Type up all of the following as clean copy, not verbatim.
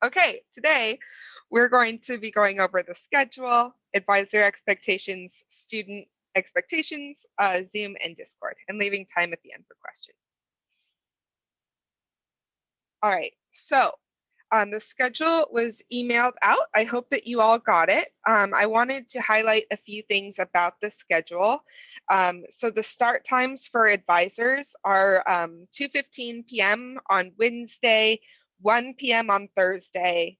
Okay, today we're going to be going over the schedule, advisor expectations, student expectations, Zoom and Discord, and leaving time at the end for questions. All right, so the schedule was emailed out. I hope that you all got it. I wanted to highlight a few things about the schedule. So the start times for advisors are 2:15 p.m. on Wednesday, 1 p.m. on Thursday,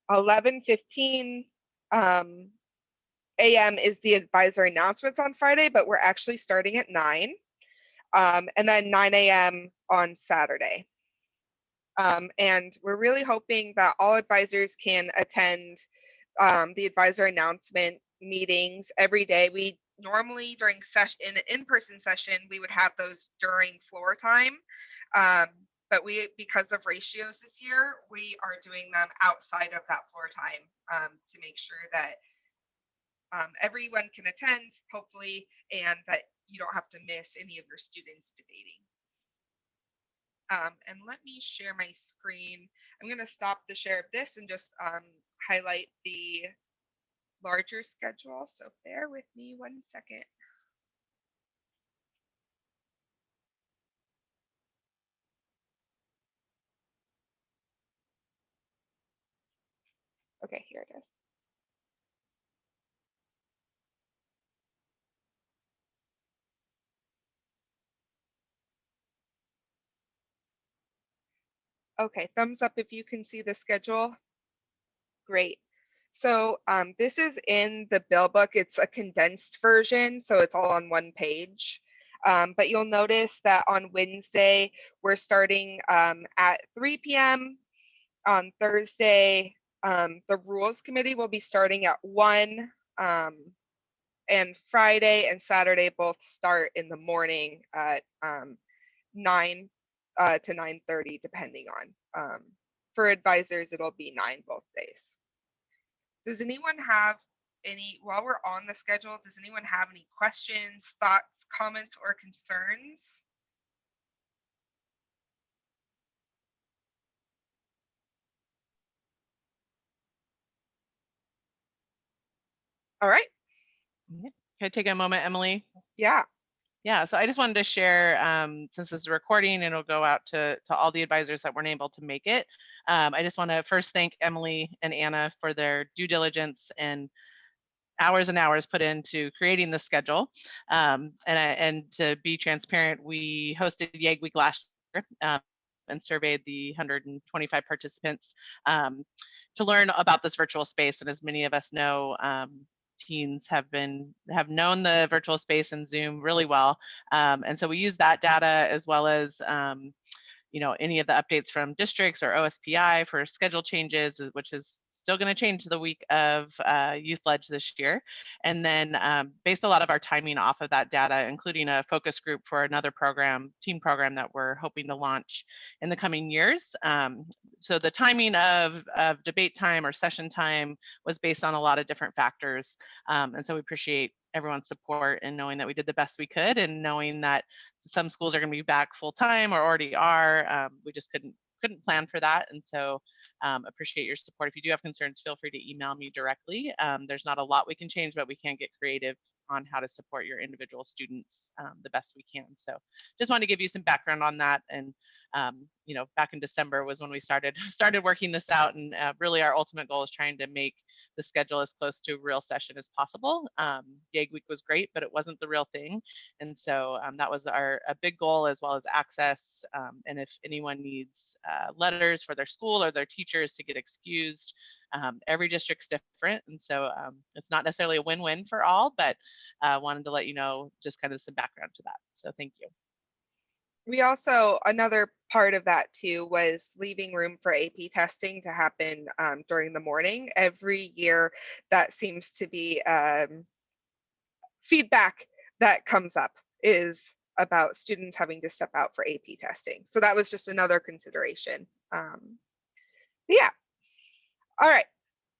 11:15 a.m. is the advisor announcements on Friday, but we're actually starting at 9, and then 9 a.m. on Saturday. And we're really hoping that all advisors can attend the advisor announcement meetings every day. We normally during in an in-person session, we would have those during floor time. But because of ratios this year, we are doing them outside of that floor time to make sure that everyone can attend, hopefully, and that you don't have to miss any of your students debating. And let me share my screen. I'm going to stop the share of this and just highlight the larger schedule. So bear with me 1 second. Okay, here it is. Okay, thumbs up if you can see the schedule. Great. So this is in the bill book. It's a condensed version, so it's all on one page. But you'll notice that on Wednesday, we're starting at 3 p.m. On Thursday, the rules committee will be starting at 1, and Friday and Saturday both start in the morning at 9 to 9:30, depending on. For advisors, it'll be 9 both days. Does anyone have while we're on the schedule, does anyone have any questions, thoughts, comments, or concerns? All right. Can I take a moment, Emily? Yeah. Yeah, so I just wanted to share, since this is a recording and it'll go out to all the advisors that weren't able to make it. I just want to first thank Emily and Anna for their due diligence and hours put into creating the schedule. And to be transparent, we hosted YAG Week last year and surveyed the 125 participants to learn about this virtual space. And as many of us know, teens have known the virtual space and Zoom really well. And so we use that data as well as any of the updates from districts or OSPI for schedule changes, which is still going to change the week of Youth Ledge this year. And then based a lot of our timing off of that data, including a focus group for another teen program that we're hoping to launch in the coming years. So the timing of debate time or session time was based on a lot of different factors. And so we appreciate everyone's support and knowing that we did the best we could, and knowing that some schools are going to be back full time or already are. We just couldn't plan for that, and so appreciate your support. If you do have concerns, feel free to email me directly. There's not a lot we can change, but we can get creative on how to support your individual students the best we can. So just wanted to give you some background on that. And back in December was when we started working this out, and really our ultimate goal is trying to make the schedule as close to a real session as possible. YAG Week was great, but it wasn't the real thing. And so that was a big goal, as well as access. And if anyone needs letters for their school or their teachers to get excused, every district's different. And so it's not necessarily a win-win for all, but wanted to let you know just kind of some background to that. So thank you. We also, another part of that too was leaving room for AP testing to happen during the morning. Every year that seems to be feedback that comes up is about students having to step out for AP testing. So that was just another consideration. Yeah. All right.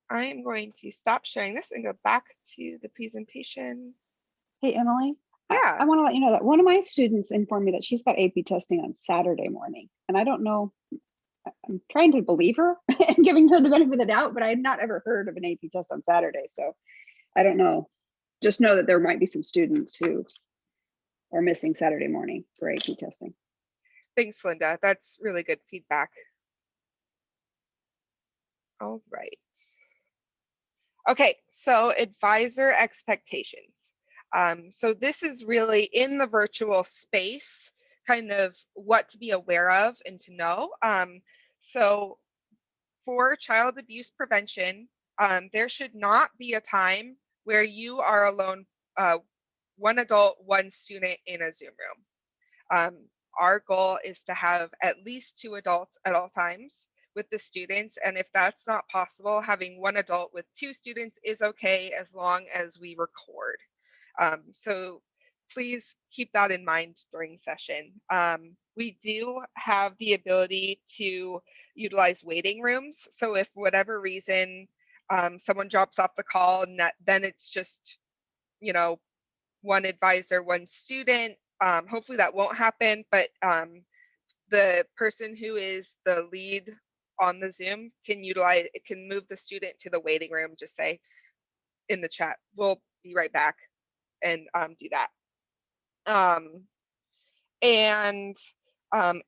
I am going to stop sharing this and go back to the presentation. Hey, Emily. Yeah. I want to let you know that one of my students informed me that she's got AP testing on Saturday morning. And I don't know, I'm trying to believe her and giving her the benefit of the doubt, but I had not ever heard of an AP test on Saturday. So I don't know. Just know that there might be some students who are missing Saturday morning for AP testing. Thanks, Linda. That's really good feedback. All right. Okay, so advisor expectations. So this is really in the virtual space, kind of what to be aware of and to know. So for child abuse prevention, there should not be a time where you are alone, one adult, one student in a Zoom room. Our goal is to have at least 2 adults at all times with the students. And if that's not possible, having 1 adult with 2 students is okay as long as we record. So please keep that in mind during session. We do have the ability to utilize waiting rooms. So if for whatever reason someone drops off the call and then it's just, you know, 1 advisor, 1 student, hopefully that won't happen, but the person who is the lead on the Zoom can move the student to the waiting room, just say in the chat, we'll be right back, and do that.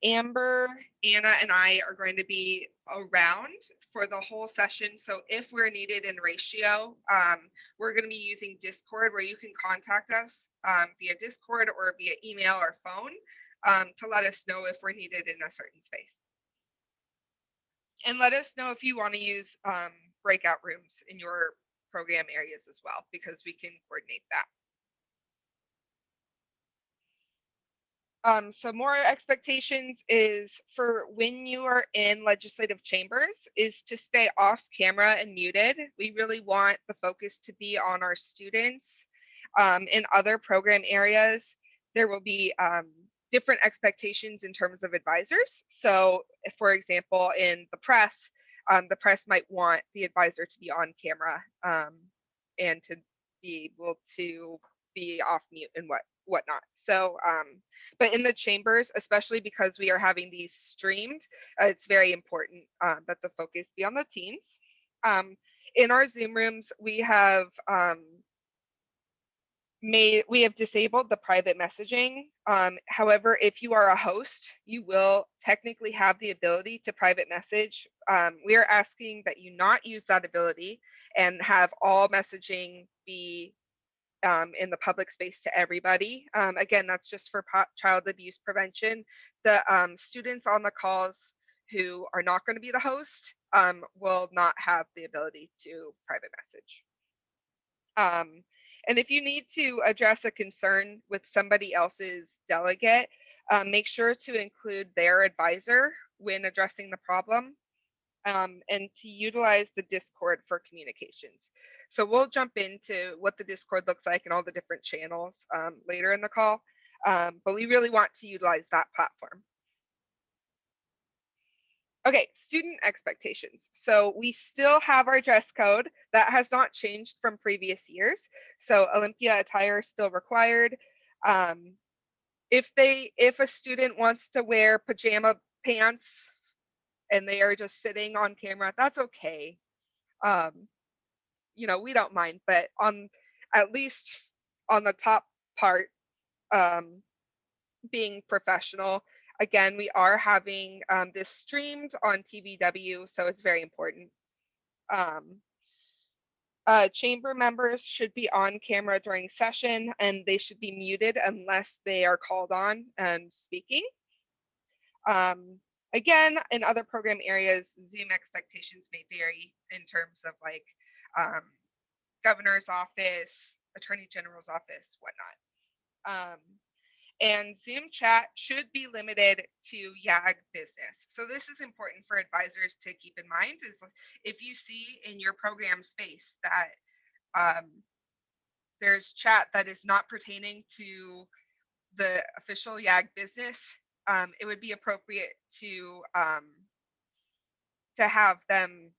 Amber, Anna, and I are going to be around for the whole session. So if we're needed in ratio, we're going to be using Discord, where you can contact us via Discord or via email or phone to let us know if we're needed in a certain space. And let us know if you want to use breakout rooms in your program areas as well, because we can coordinate that. So more expectations is for when you are in legislative chambers is to stay off camera and muted. We really want the focus to be on our students. In other program areas, there will be different expectations in terms of advisors. So if, for example, in the press might want the advisor to be on camera and to be able to be off mute and whatnot. So, but in the chambers, especially because we are having these streamed, it's very important that the focus be on the teens. In our Zoom rooms, we have disabled the private messaging. However, if you are a host, you will technically have the ability to private message. We are asking that you not use that ability and have all messaging be in the public space to everybody. Again, that's just for child abuse prevention. The students on the calls who are not going to be the host will not have the ability to private message. And if you need to address a concern with somebody else's delegate, make sure to include their advisor when addressing the problem, and to utilize the Discord for communications. So we'll jump into what the Discord looks like and all the different channels later in the call, but we really want to utilize that platform. Okay, student expectations. So we still have our dress code. That has not changed from previous years. So Olympia attire is still required. If a student wants to wear pajama pants and they are just sitting on camera, that's okay. You know, we don't mind, but at least on the top part, being professional. Again, we are having this streamed on TVW, so it's very important. Chamber members should be on camera during session, and they should be muted unless they are called on and speaking. Again, in other program areas, Zoom expectations may vary in terms of like governor's office, attorney general's office, whatnot. And Zoom chat should be limited to YAG business. So this is important for advisors to keep in mind, is if you see in your program space that there's chat that is not pertaining to the official YAG business, it would be appropriate to have them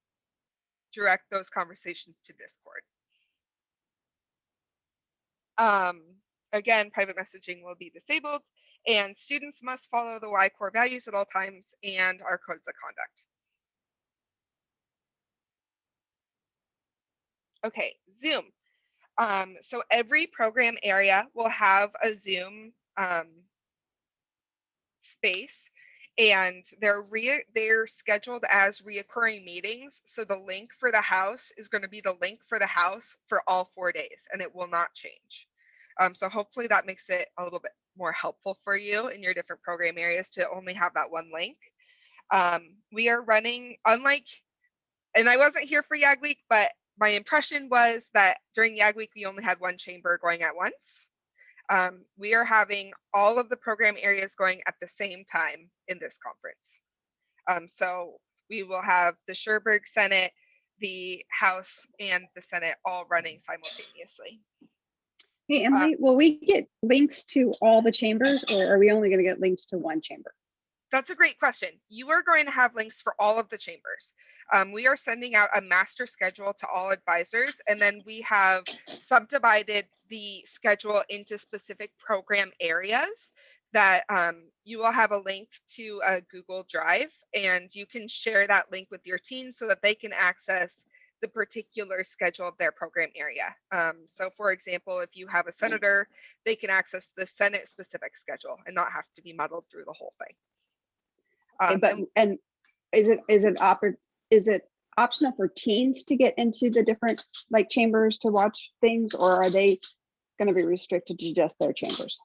direct those conversations to Discord. Again, private messaging will be disabled, And students must follow the Y core values at all times and our codes of conduct. Okay, Zoom. So every program area will have a Zoom space, and they're scheduled as reoccurring meetings. So the link for the house is going to be the link for the house for all 4 days, and it will not change. So hopefully that makes it a little bit more helpful for you in your different program areas to only have that one link. We are running, unlike, and I wasn't here for YAG Week, but my impression was that during YAG Week, we only had one chamber going at once. We are having all of the program areas going at the same time in this conference. So we will have the Sherberg Senate, the House, and the Senate all running simultaneously. Hey, Emily, will we get links to all the chambers, or are we only going to get links to one chamber? That's a great question. You are going to have links for all of the chambers. We are sending out a master schedule to all advisors, and then we have subdivided the schedule into specific program areas that you will have a link to a Google Drive, and you can share that link with your team so that they can access the particular schedule of their program area. So for example, if you have a senator, they can access the Senate specific schedule and not have to be muddled through the whole thing. And is it optional for teens to get into the different like chambers to watch things, or are they going to be restricted to just their chambers?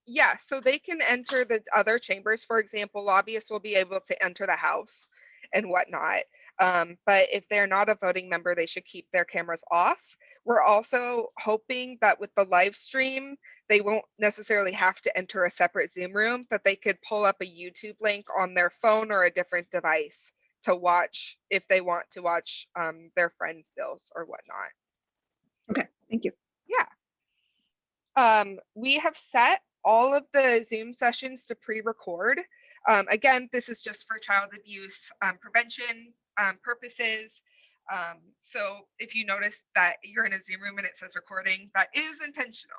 Yeah, so they can enter the other chambers. For example, lobbyists will be able to enter the House and whatnot. But if they're not a voting member, they should keep their cameras off. We're also hoping that with the live stream, they won't necessarily have to enter a separate Zoom room, that they could pull up a YouTube link on their phone or a different device to watch if they want to watch their friends' bills or whatnot. Okay, thank you. Yeah. We have set all of the Zoom sessions to pre-record. Again, this is just for child abuse prevention purposes. So if you notice that you're in a Zoom room and it says recording, that is intentional.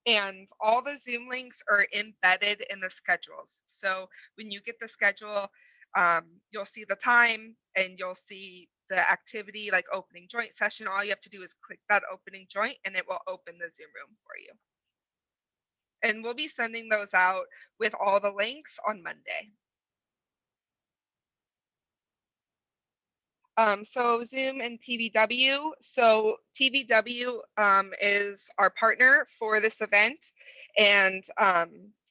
And all the Zoom links are embedded in the schedules. So when you get the schedule, you'll see the time and you'll see the activity like opening joint session. All you have to do is click that opening joint and it will open the Zoom room for you. And we'll be sending those out with all the links on Monday. So Zoom and TVW. So TVW is our partner for this event, and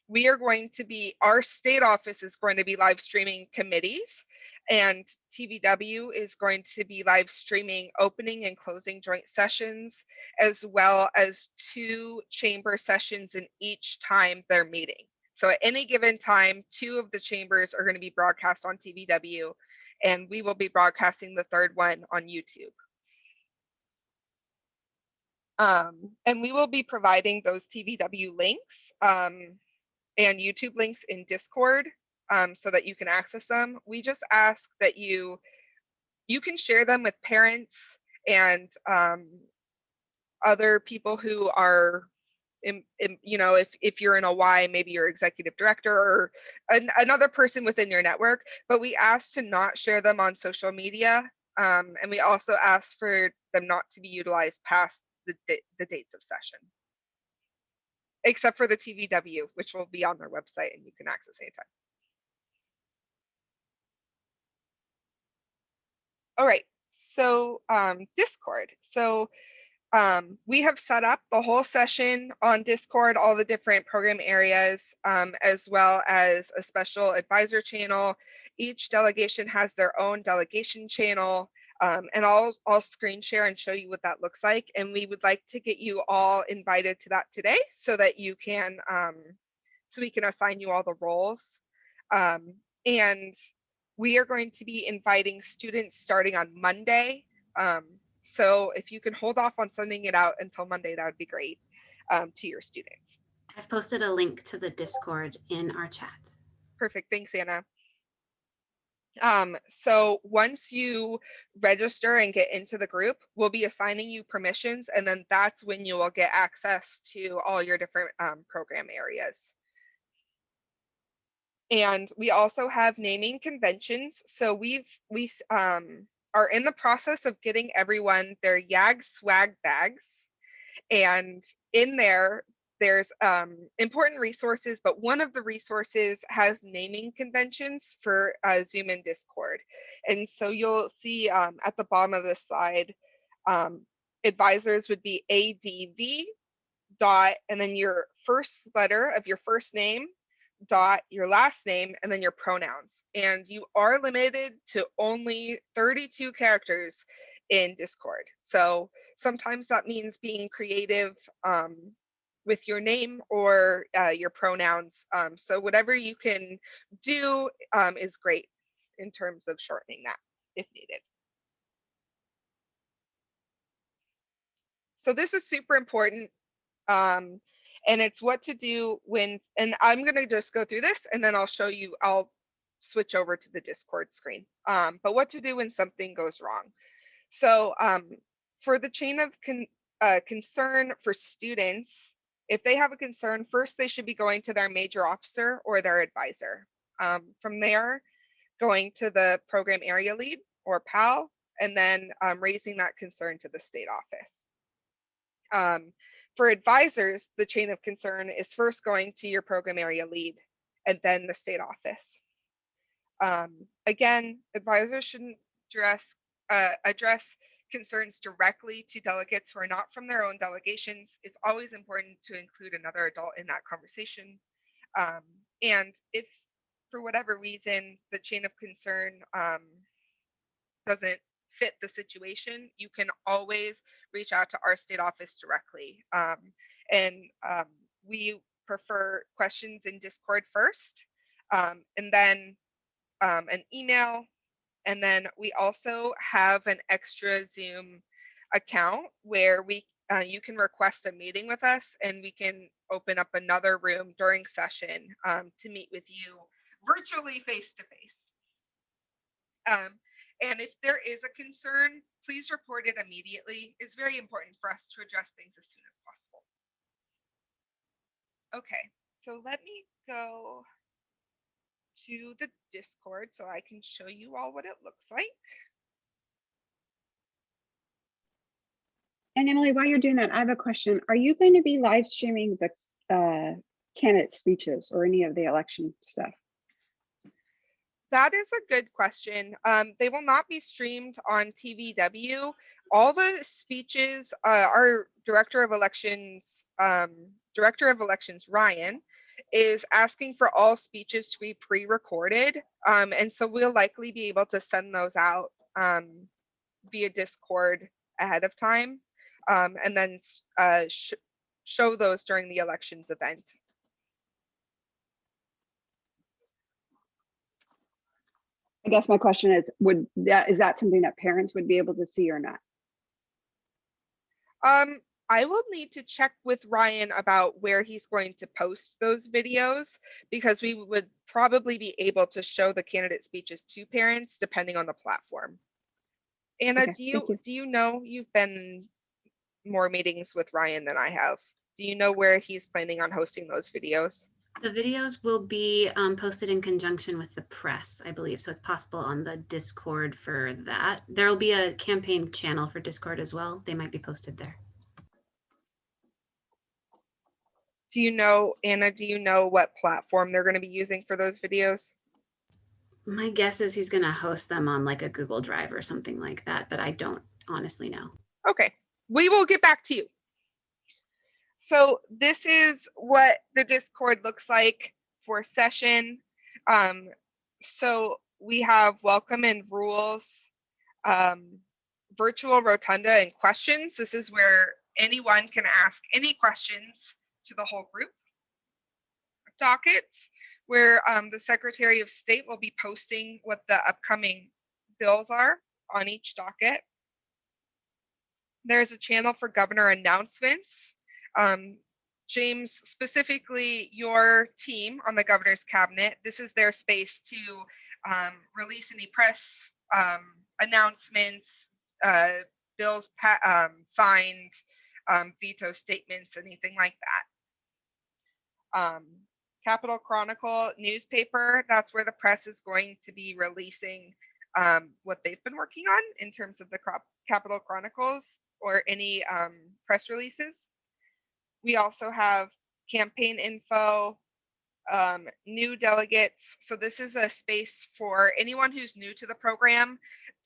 we are going to be, our state office is going to be live streaming committees, and TVW is going to be live streaming opening and closing joint sessions, as well as 2 chamber sessions in each time they're meeting. So at any given time, 2 of the chambers are going to be broadcast on TVW, and we will be broadcasting the 3rd one on YouTube. And we will be providing those TVW links and YouTube links in Discord so that you can access them. We just ask that you can share them with parents and other people who are you know, if you're in a Y, maybe your executive director or another person within your network, but we ask to not share them on social media. And we also ask for them not to be utilized past the dates of session, except for the TVW, which will be on their website and you can access anytime. All right, so Discord. So we have set up the whole session on Discord, all the different program areas, as well as a special advisor channel. Each delegation has their own delegation channel, and I'll screen share and show you what that looks like. And we would like to get you all invited to that today so that you can, so we can assign you all the roles. And we are going to be inviting students starting on Monday. So if you can hold off on sending it out until Monday, that would be great to your students. I've posted a link to the Discord in our chat. Perfect. Thanks, Anna. So once you register and get into the group, we'll be assigning you permissions, and then that's when you will get access to all your different program areas. And we also have naming conventions. So we are in the process of getting everyone their YAG swag bags. And in there's important resources, but one of the resources has naming conventions for Zoom and Discord. And so you'll see at the bottom of this slide, advisors would be ADV dot, and then your first letter of your first name, dot, your last name, and then your pronouns. And you are limited to only 32 characters in Discord. So sometimes that means being creative with your name or your pronouns. So whatever you can do is great in terms of shortening that if needed. So this is super important. And it's what to do when, and I'm going to just go through this and then I'll show you, I'll switch over to the Discord screen. But what to do when something goes wrong. So for the chain of concern for students, if they have a concern, first they should be going to their major officer or their advisor. From there, going to the program area lead or PAL, and then raising that concern to the state office. For advisors, the chain of concern is first going to your program area lead and then the state office. Again, advisors shouldn't address concerns directly to delegates who are not from their own delegations. It's always important to include another adult in that conversation. And if for whatever reason the chain of concern doesn't fit the situation, you can always reach out to our state office directly. We prefer questions in Discord first, and then an email. And then we also have an extra Zoom account where you can request a meeting with us and we can open up another room during session to meet with you virtually face to face. And if there is a concern, please report it immediately. It's very important for us to address things as soon as possible. Okay, so let me go to the Discord so I can show you all what it looks like. And Emily, while you're doing that, I have a question. Are you going to be live streaming the candidate speeches or any of the election stuff? That is a good question. They will not be streamed on TVW. All the speeches, our Director of Elections, Ryan, is asking for all speeches to be pre-recorded. And so we'll likely be able to send those out via Discord ahead of time, and then show those during the elections event. I guess my question is, is that something that parents would be able to see or not? I will need to check with Ryan about where he's going to post those videos, because we would probably be able to show the candidate speeches to parents depending on the platform. Anna, Okay, do you know, you've been in more meetings with Ryan than I have. Do you know where he's planning on hosting those videos? The videos will be posted in conjunction with the press, I believe. So it's possible on the Discord for that. There will be a campaign channel for Discord as well. They might be posted there. Do you know, Anna, do you know what platform they're going to be using for those videos? My guess is he's going to host them on like a Google Drive or something like that, but I don't honestly know. Okay, we will get back to you. So this is what the Discord looks like for session. So we have welcome and rules, virtual rotunda and questions. This is where anyone can ask any questions to the whole group. Dockets, where the Secretary of State will be posting what the upcoming bills are on each docket. There's a channel for governor announcements. James, specifically your team on the governor's cabinet, this is their space to release any press announcements, bills signed, veto statements, anything like that. Capitol Chronicle newspaper, that's where the press is going to be releasing what they've been working on in terms of the Capitol Chronicles or any press releases. We also have campaign info, new delegates. So this is a space for anyone who's new to the program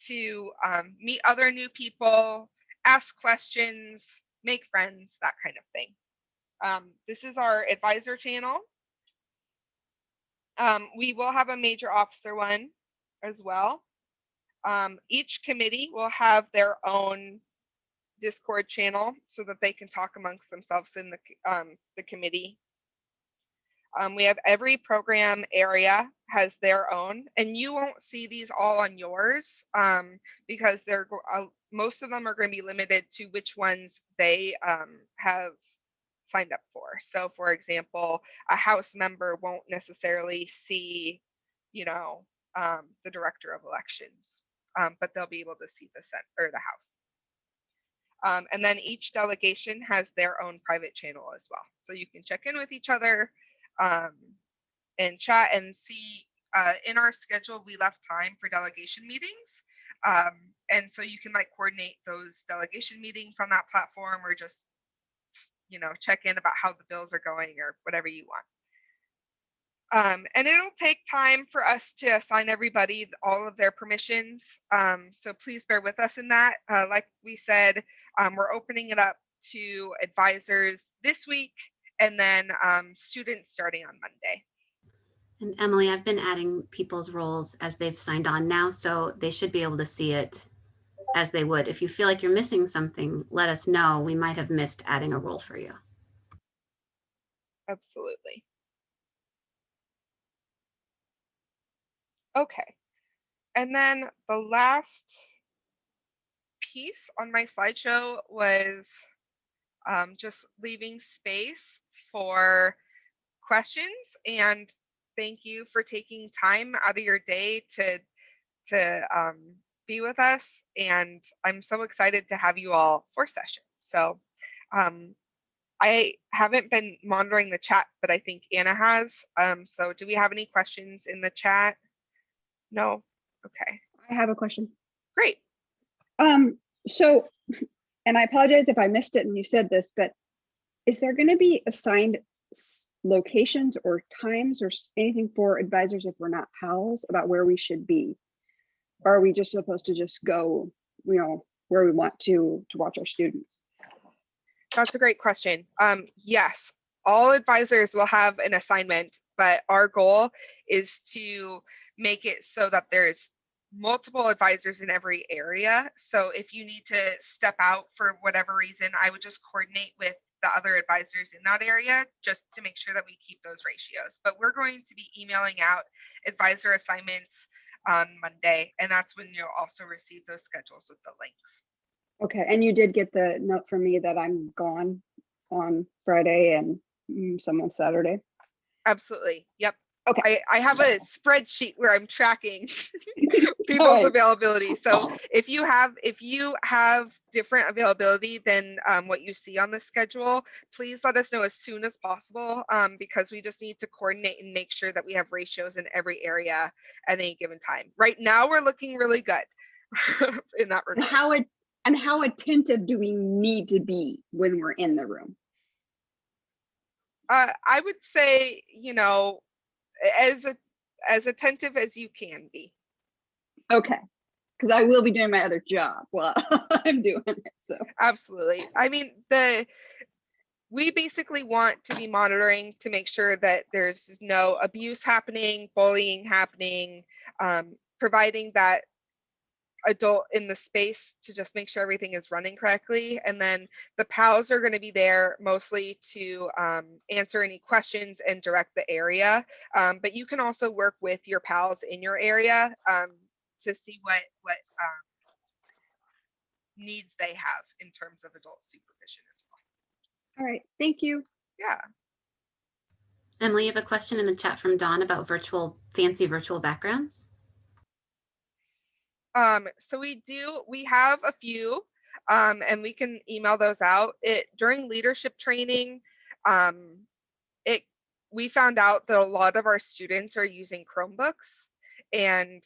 to meet other new people, ask questions, make friends, that kind of thing. This is our advisor channel. We will have a major officer one as well. Each committee will have their own Discord channel so that they can talk amongst themselves in the committee. We have every program area has their own, and you won't see these all on yours because they're most of them are going to be limited to which ones they have signed up for. So for example, a House member won't necessarily see, you know, the director of elections, but they'll be able to see the Senate or the House. And then each delegation has their own private channel as well. So you can check in with each other and chat and see. In our schedule, we left time for delegation meetings. And so you can like coordinate those delegation meetings on that platform or just, you know, check in about how the bills are going or whatever you want. And it'll take time for us to assign everybody all of their permissions. So please bear with us in that. Like we said, we're opening it up to advisors this week and then students starting on Monday. And Emily, I've been adding people's roles as they've signed on now, so they should be able to see it as they would. If you feel like you're missing something, let us know. We might have missed adding a role for you. Absolutely. Okay. And then the last piece on my slideshow was just leaving space for questions, and thank you for taking time out of your day to be with us. And I'm so excited to have you all for session. So I haven't been monitoring the chat, but I think Anna has. So do we have any questions in the chat? No? Okay. I have a question. Great. So, and I apologize if I missed it and you said this, but is there going to be assigned locations or times or anything for advisors if we're not PALs about where we should be? Or are we just supposed to just go, you know, where we want to watch our students? That's a great question. Yes, all advisors will have an assignment, but our goal is to make it so that there's multiple advisors in every area. So if you need to step out for whatever reason, I would just coordinate with the other advisors in that area just to make sure that we keep those ratios. But we're going to be emailing out advisor assignments on Monday, and that's when you'll also receive those schedules with the links. Okay, and you did get the note from me that I'm gone on Friday and some on Saturday. Absolutely. Yep. Okay. I have a spreadsheet where I'm tracking people's availability. So if you have different availability than what you see on the schedule, please let us know as soon as possible because we just need to coordinate and make sure that we have ratios in every area at any given time. Right now, we're looking really good in that regard. And how attentive do we need to be when we're in the room? I would say, you know, as attentive as you can be. Okay, because I will be doing my other job while I'm doing it. So absolutely. I mean, we basically want to be monitoring to make sure that there's no abuse happening, bullying happening, providing that adult in the space to just make sure everything is running correctly. And then the PALs are going to be there mostly to answer any questions and direct the area. But you can also work with your PALs in your area to see what needs they have in terms of adult supervision as well. All right, thank you. Yeah. Emily, you have a question in the chat from Dawn about fancy virtual backgrounds. So we have a few, and we can email those out. During leadership training, we found out that a lot of our students are using Chromebooks, and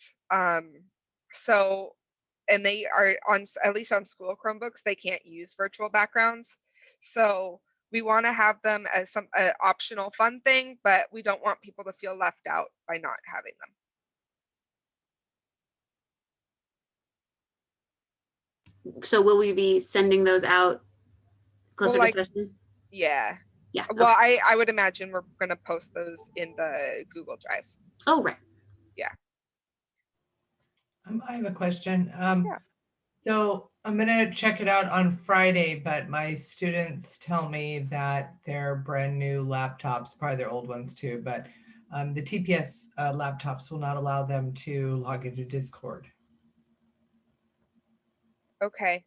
and they are at least on school Chromebooks, they can't use virtual backgrounds. So we want to have them as some optional fun thing, but we don't want people to feel left out by not having them. So will we be sending those out closer Well, to session? Yeah. Yeah. Well, okay. I would imagine we're going to post those in the Google Drive. Oh, right. I have a question. Yeah. So I'm gonna check it out on Friday, but my students tell me that their brand new laptops, probably their old ones too, but the TPS laptops will not allow them to log into Discord. Okay.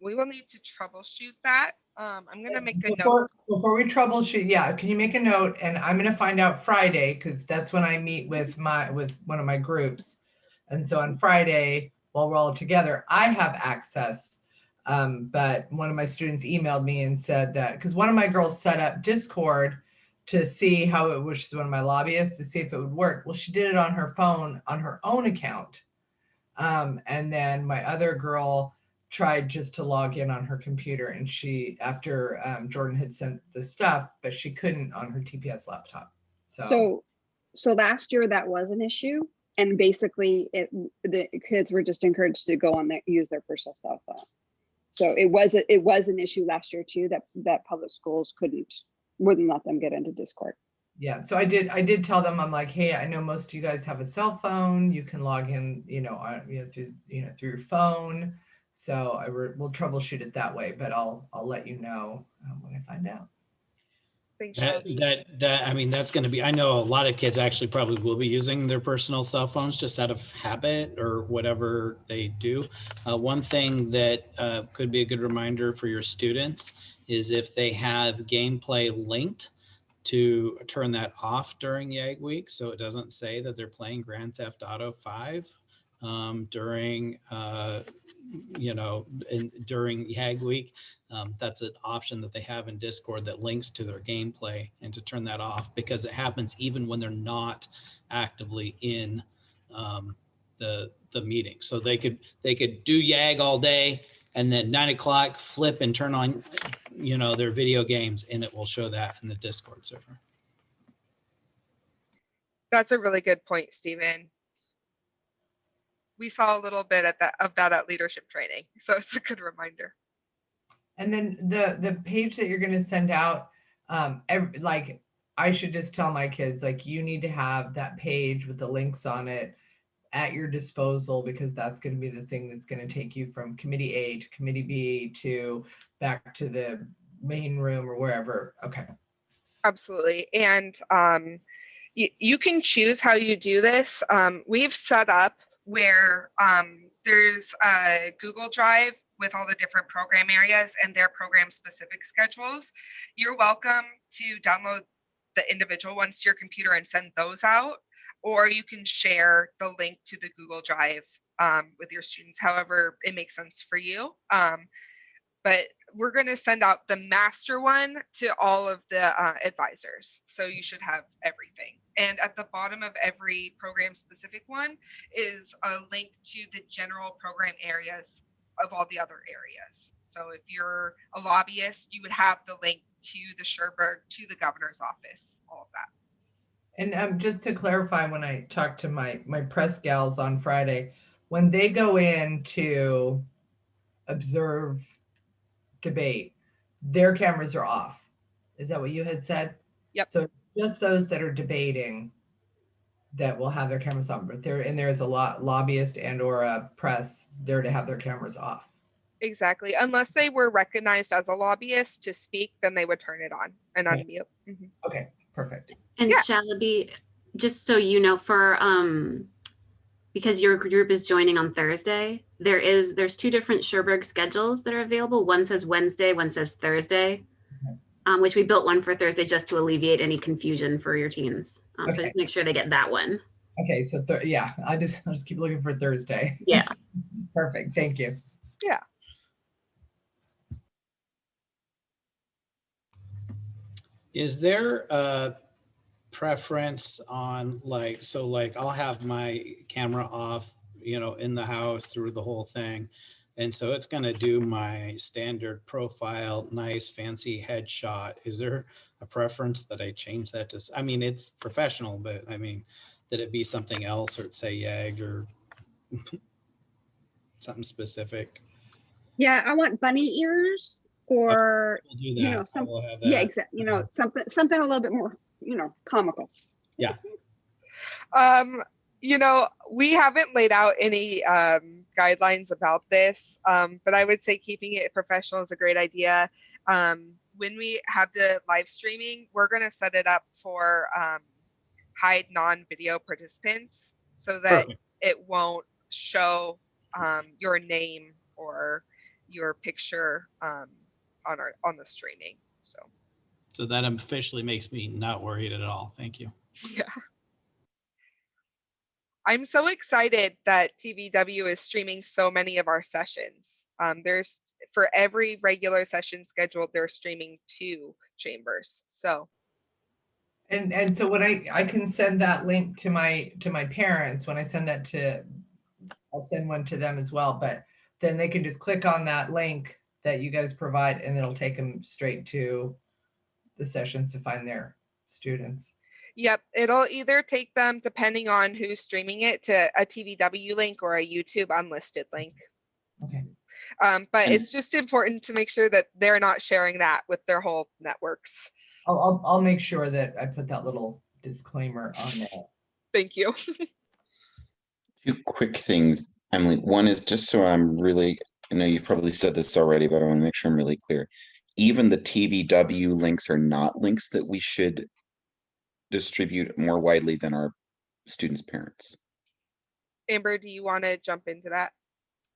We will need to troubleshoot that. I'm going to make a note. Before we troubleshoot, yeah, can you make a note? And I'm going to find out Friday, because that's when I meet with one of my groups. And so on Friday, while we're all together, I have access. But one of my students emailed me and said that, because one of my girls set up Discord to see how it, which is one of my lobbyists, to see if it would work. Well, she did it on her phone, on her own account. And then my other girl tried just to log in on her computer, and she, after Jordan had sent the stuff, but she couldn't on her TPS laptop. So last year that was an issue, and basically the kids were just encouraged to go on there, use their personal cell phone. So it was an issue last year too, that public schools wouldn't let them get into Discord. Yeah, so I did tell them, I'm like, hey, I know most of you guys have a cell phone. You can log in, through your phone. So we'll troubleshoot it that way, but I'll let you know when I find out. Thanks, I mean, that's going to be, I know a lot of kids actually probably will be using their personal cell phones just out of habit or whatever they do. One thing that could be a good reminder for your students is if they have gameplay linked, to turn that off during YAG week, so it doesn't say that they're playing Grand Theft Auto 5 during during YAG week. That's an option that they have in Discord that links to their gameplay, and to turn that off, because it happens even when they're not actively in the meeting. So they could do YAG all day, and then 9 o'clock flip and turn on their video games, and it will show that in the Discord server. That's a really good point, Stephen. We saw a little bit of that at leadership training, so it's a good reminder. And then the page that you're going to send out, like, I should just tell my kids, like, you need to have that page with the links on it at your disposal, because that's going to be the thing that's going to take you from committee A to committee B to back to the main room or wherever. Okay. Absolutely. And you can choose how you do this. We've set up where there's a Google Drive with all the different program areas and their program specific schedules. You're welcome to download the individual ones to your computer and send those out, or you can share the link to the Google Drive with your students, however it makes sense for you. But we're going to send out the master one to all of the advisors. So you should have everything. And at the bottom of every program specific one is a link to the general program areas of all the other areas. So if you're a lobbyist, you would have the link to the Sherberg, to the governor's office, all of that. And just to clarify, when I talked to my press gals on Friday, when they go in to observe debate, their cameras are off. Is that what you had said? Yep. So just those that are debating that will have their cameras on, but there's a lobbyist and or a press there to have their cameras off. Exactly. Unless they were recognized as a lobbyist to speak, then they would turn it on and Okay. unmute. Mm-hmm. Okay, perfect. And Yeah. Shalaby, just so you know, for because your group is joining on Thursday, there's two different Sherberg schedules that are available. One says Wednesday, one says Thursday, which we built one for Thursday just to alleviate any confusion for your teens. So Okay. just make sure they get that one. Okay, so yeah, I'll just keep looking for Thursday. Yeah. Perfect. Thank you. Yeah. Is there a preference on like, so like I'll have my camera off, you know, in the house through the whole thing. And so it's going to do my standard profile, nice fancy headshot. Is there a preference that I change that to, I mean, it's professional, but I mean, that it be something else or it say YAG or something specific? Yeah, I want bunny ears or, We'll do you know, that. I some, will have yeah, that. exactly. You know, something a little bit more, you know, comical. Yeah. You know, we haven't laid out any guidelines about this, but I would say keeping it professional is a great idea. When we have the live streaming, we're going to set it up for hide non-video participants so that Perfect. it won't show your name or your picture on the streaming. So that officially makes me not worried at all. Thank you. Yeah. I'm so excited that TVW is streaming so many of our sessions. There's for every regular session scheduled, they're streaming 2 chambers. So And so when I can send that link to my parents, when I send that to, I'll send one to them as well, but then they can just click on that link that you guys provide and it'll take them straight to the sessions to find their students. yep, it'll either take them, depending on who's streaming it, to a TVW link or a YouTube unlisted link. Okay. But it's just important to make sure that they're not sharing that with their whole networks. I'll make sure that I put that little disclaimer on there. Thank you. 2 quick things, Emily. One is just so I'm really, I know you've probably said this already, but I want to make sure I'm really clear. Even the TVW links are not links that we should distribute more widely than our students' parents. Amber, do you want to jump into that?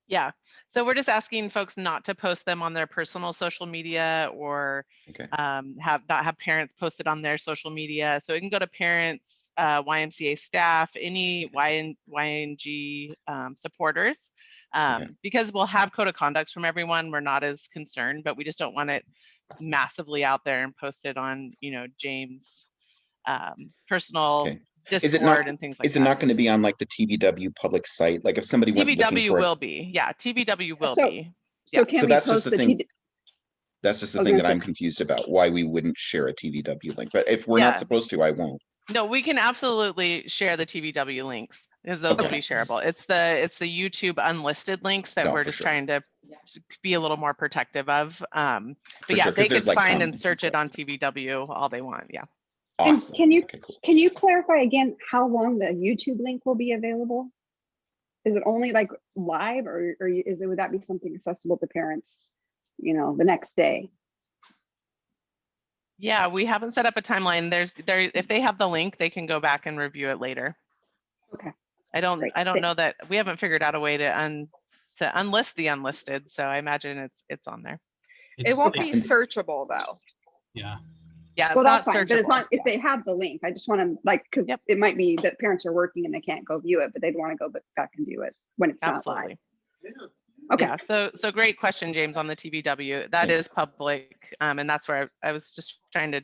Yeah, so we're just asking folks not to post them on their personal social media or Okay. not have parents posted on their social media. So it can go to parents, YMCA staff, any YNG supporters, Okay. because we'll have code of conducts from everyone. We're not as concerned, but we just don't want it massively out there and posted on, you know, James' personal Okay. Discord and things like that. Is it not going to be on like the TVW public site? Like if somebody went looking TVW for it, will be, yeah, TVW will So- be. So Yeah. can So we that's just post the the thing. TD that's just the I was thing gonna that I'm say- confused about, why we wouldn't share a TVW link. But if we're Yeah. not supposed to, I won't. No, we can absolutely share the TVW links because those will Okay. be shareable. It's the YouTube unlisted links that No, we're for just sure. trying to be a little more protective of. For But yeah, sure, 'cause they there's, could like, find and comments and search it stuff. on TVW all they want. Yeah. And Awesome. can you Okay, cool. can you clarify again how long the YouTube link will be available? Is it only like live or would that be something accessible to parents, you know, the next day? Yeah, we haven't set up a timeline. If they have the link, they can go back and review it later. Okay. I don't Great. know that we haven't figured out a way to unlist the unlisted. So I imagine it's on there. It won't be And- searchable though. Yeah. Yeah, it's Well, not that's fine, but it's searchable. not, if they have the link, I just want to like, because Yep. it might be that parents are working and they can't go view it, but they'd want to go back and view it when it's not live. Absolutely. Okay. Yeah, so great question, James, on the TVW. That Yeah. is public, and that's where I was just trying to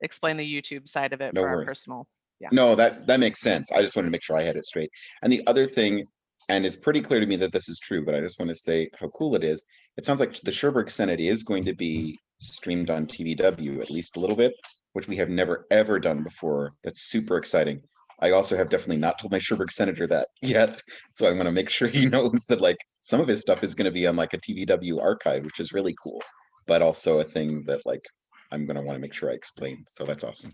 explain the YouTube side of it No for our worries. personal. Yeah. No, that makes sense. I just wanted to make sure I had it straight. And the other thing, and it's pretty clear to me that this is true, but I just want to say how cool it is. It sounds like the Sherbrooke Senate is going to be streamed on TVW at least a little bit, which we have never ever done before. That's super exciting. I also have definitely not told my Sherbrooke senator that yet. So I want to make sure he knows that like some of his stuff is going to be on like a TVW archive, which is really cool, but also a thing that like I'm going to want to make sure I explain. So that's awesome.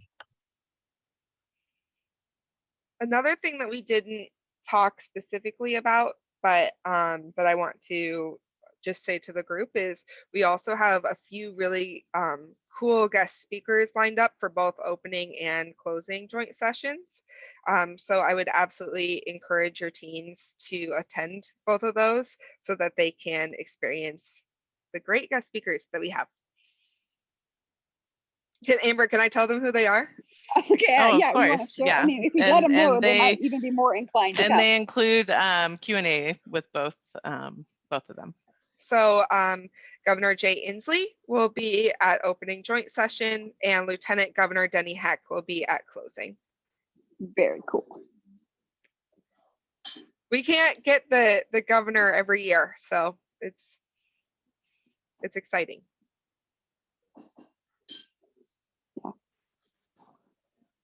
Another thing that we didn't talk specifically about, but that I want to just say to the group is we also have a few really cool guest speakers lined up for both opening and closing joint sessions. So I would absolutely encourage your teens to attend both of those so that they can experience the great guest speakers that we have. Amber, can I tell them who they are? Okay, Oh, of yeah, we want to course, share. yeah. I mean, if we let them know, And they might even be more inclined to And come. they include Q&A with both of them. So Governor Jay Inslee will be at opening joint session, and Lieutenant Governor Denny Heck will be at closing. Very cool. We can't get the governor every year, so it's exciting.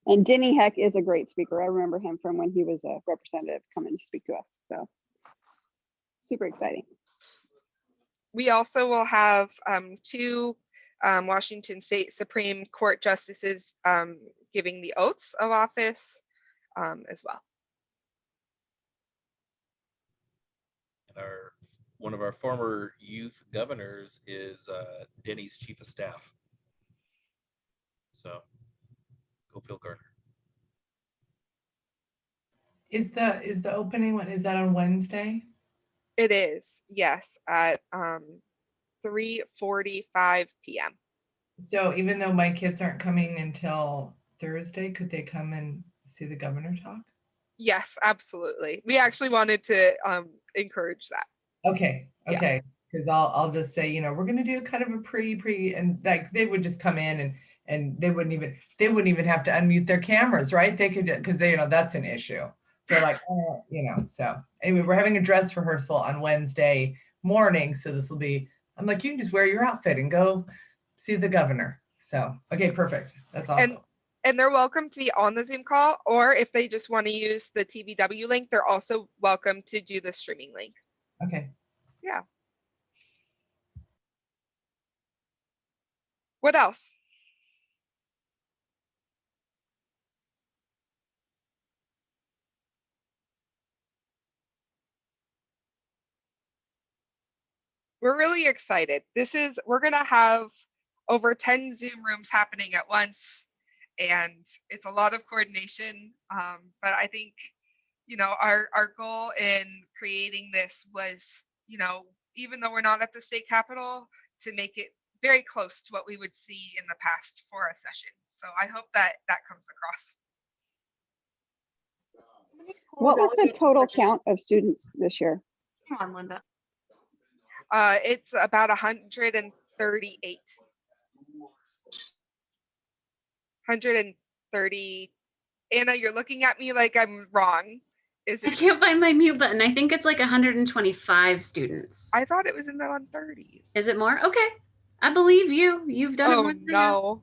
And Denny Heck is a great speaker. I remember him from when he was a representative coming to speak to us. So super exciting. We also will have two Washington State Supreme Court justices giving the oaths of office as well. And one of our former youth governors is Denny's chief of staff. So go Phil Gardner. Is the opening one, is that on Wednesday? It is, yes, at 3:45 p.m. So even though my kids aren't coming until Thursday, could they come and see the governor talk? Yes, absolutely. We actually wanted to encourage that. Okay, Yeah. okay. Because I'll just say, you know, we're gonna do kind of a pre, and like they would just come in and they wouldn't even have to unmute their cameras, right? They could, because they, you know, that's an issue. They're like, oh, you know, so anyway, we're having a dress rehearsal on Wednesday morning. So this will be, I'm like, you can just wear your outfit and go see the governor. So, okay, perfect. That's awesome. And they're welcome to be on the Zoom call, or if they just want to use the TVW link, they're also welcome to do the streaming link. Okay. Yeah. What else? We're really excited. We're going to have over 10 Zoom rooms happening at once, and it's a lot of coordination. But I think, you know, our goal in creating this was, you know, even though we're not at the state capitol, to make it very close to what we would see in the past for a session. So I hope that comes across. What was the total count of students this year? Come on, Linda. It's about 138. 130. Anna, you're looking at me like I'm wrong. Is I it? can't find my mute button. I think it's like 125 students. I thought it was in the 130s. Is it more? Okay. I believe you. You've done it Oh more than I have. no.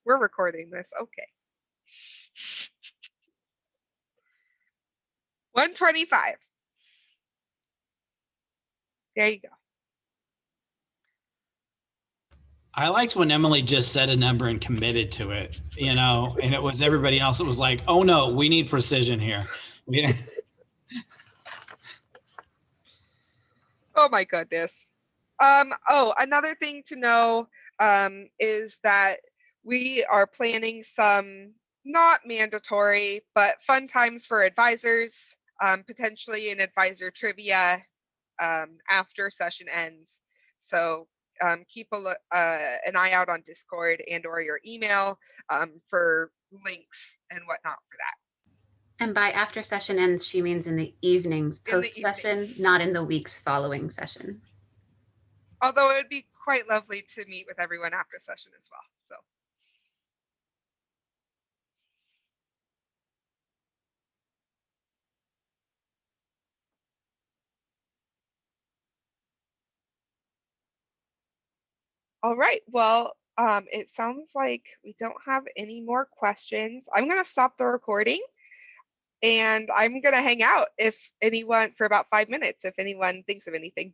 We're recording this. Okay. 125. There you go. I liked when Emily just said a number and committed to it, you know, and it was everybody else that was like, oh no, we need precision here. Yeah. Oh my goodness. Oh, another thing to know is that we are planning some not mandatory, but fun times for advisors, potentially an advisor trivia after session ends. So keep an eye out on Discord and or your email for links and whatnot for that. And by after session ends, she means in the evenings, In the post session, not in the weeks following session. Although it would be quite lovely to meet with everyone after session as well. So. All right, well, it sounds like we don't have any more questions. I'm gonna stop the recording and I'm gonna hang out for about 5 minutes if anyone thinks of anything.